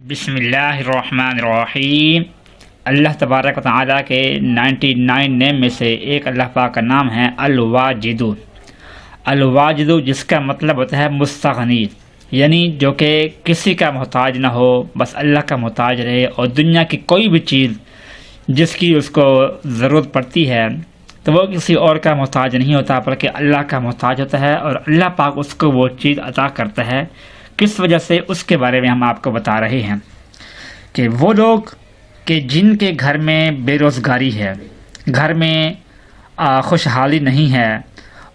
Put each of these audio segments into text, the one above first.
بسم اللہ الرحمن الرحیم۔ اللہ تبارک و تعالیٰ کے 99 نیم میں سے ایک اللہ پاک کا نام ہے الواجد۔ الواجد جس کا مطلب ہوتا ہے مستغنی، یعنی جو کہ کسی کا محتاج نہ ہو، بس اللہ کا محتاج رہے، اور دنیا کی کوئی بھی چیز جس کی اس کو ضرورت پڑتی ہے تو وہ کسی اور کا محتاج نہیں ہوتا بلکہ اللہ کا محتاج ہوتا ہے، اور اللہ پاک اس کو وہ چیز عطا کرتا ہے۔ کس وجہ سے، اس کے بارے میں ہم آپ کو بتا رہے ہیں کہ وہ لوگ کہ جن کے گھر میں بے روزگاری ہے، گھر میں خوشحالی نہیں ہے،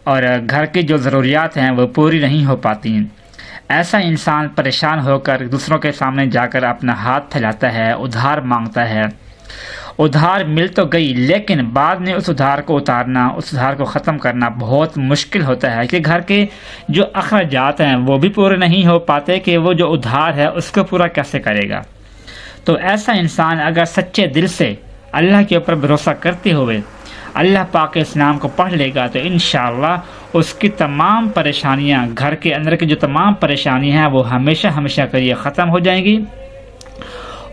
اور گھر کی جو ضروریات ہیں وہ پوری نہیں ہو پاتی، ایسا انسان پریشان ہو کر دوسروں کے سامنے جا کر اپنا ہاتھ پھیلاتا ہے، ادھار مانگتا ہے۔ ادھار مل تو گئی، لیکن بعد میں اس ادھار کو اتارنا، اس ادھار کو ختم کرنا بہت مشکل ہوتا ہے کہ گھر کے جو اخراجات ہیں وہ بھی پورے نہیں ہو پاتے کہ وہ جو ادھار ہے اس کو پورا کیسے کرے گا۔ تو ایسا انسان اگر سچے دل سے اللہ کے اوپر بھروسہ کرتے ہوئے اللہ پاک کے اسلام کو پڑھ لے گا تو انشاءاللہ اس کی تمام پریشانیاں، گھر کے اندر کی جو تمام پریشانیاں ہیں وہ ہمیشہ ہمیشہ کے لیے ختم ہو جائیں گی،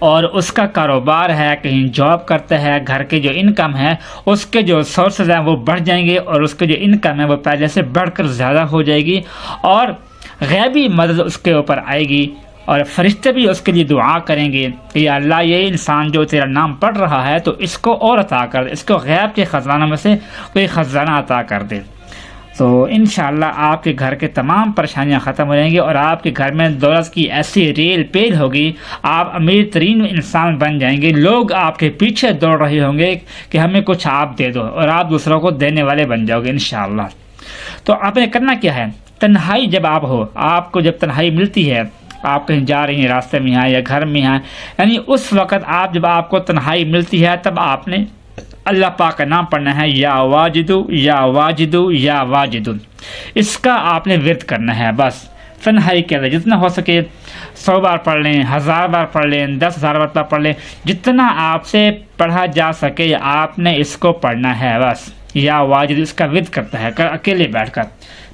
اور اس کا کاروبار ہے، کہیں جاب کرتا ہے، گھر کے جو انکم ہے اس کے جو سورسز ہیں وہ بڑھ جائیں گے، اور اس کے جو انکم ہے وہ پہلے سے بڑھ کر زیادہ ہو جائے گی، اور غیبی مدد اس کے اوپر آئے گی، اور فرشتے بھی اس کے لیے دعا کریں گے کہ یا اللہ یہ انسان جو تیرا نام پڑھ رہا ہے تو اس کو اور عطا کر دے، اس کو غیب کے خزانوں میں سے کوئی خزانہ عطا کر دے۔ تو انشاءاللہ آپ کے گھر کے تمام پریشانیاں ختم ہو جائیں گی، اور آپ کے گھر میں دولت کی ایسی ریل پیل ہوگی، آپ امیر ترین انسان بن جائیں گے، لوگ آپ کے پیچھے دوڑ رہے ہوں گے کہ ہمیں کچھ آپ دے دو، اور آپ دوسروں کو دینے والے بن جاؤ گے انشاءاللہ۔ تو آپ نے کرنا کیا ہے، تنہائی جب آپ ہو، آپ کو جب تنہائی ملتی ہے، آپ کہیں جا رہی ہیں، راستے میں ہیں یا گھر میں ہیں، یعنی اس وقت جب آپ کو تنہائی ملتی ہے تب آپ نے اللہ پاک کا نام پڑھنا ہے، یا واجدو یا واجدو یا واجدو، اس کا آپ نے ورد کرنا ہے۔ بس تنہائی کے اندر جتنا ہو سکے 100 بار پڑھ لیں، 1000 بار پڑھ لیں، 10,000 بار پڑھ لیں، جتنا آپ سے پڑھا جا سکے آپ نے اس کو پڑھنا ہے۔ بس یا واجد اس کا ورد کرتا ہے اکیلے بیٹھ کر،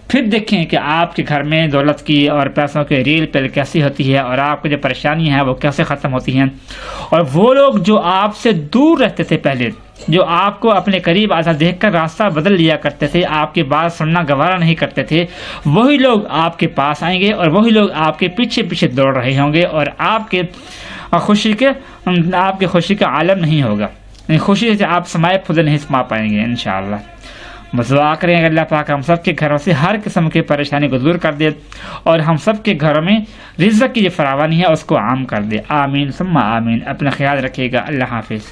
پھر دیکھیں کہ آپ کے گھر میں دولت کی اور پیسوں کی ریل پیل کیسی ہوتی ہے، اور آپ کی جو پریشانیاں ہیں وہ کیسے ختم ہوتی ہیں، اور وہ لوگ جو آپ سے دور رہتے تھے پہلے، جو آپ کو اپنے قریب آتا دیکھ کر راستہ بدل لیا کرتے تھے، آپ کی بات سننا گوارا نہیں کرتے تھے، وہی لوگ آپ کے پاس آئیں گے، اور وہی لوگ آپ کے پیچھے پیچھے دوڑ رہے ہوں گے، اور آپ کے خوشی کا عالم نہیں ہوگا، خوشی سے آپ سمائے پھولے نہیں سما پائیں گے انشاءاللہ۔ بس دعا کریں کہ اللہ پاک ہم سب کے گھروں سے ہر قسم کی پریشانی کو دور کر دے، اور ہم سب کے گھروں میں رزق کی جو فراوانی ہے اس کو عام کر دے، آمین ثم آمین۔ اپنا خیال رکھیے گا، اللہ حافظ۔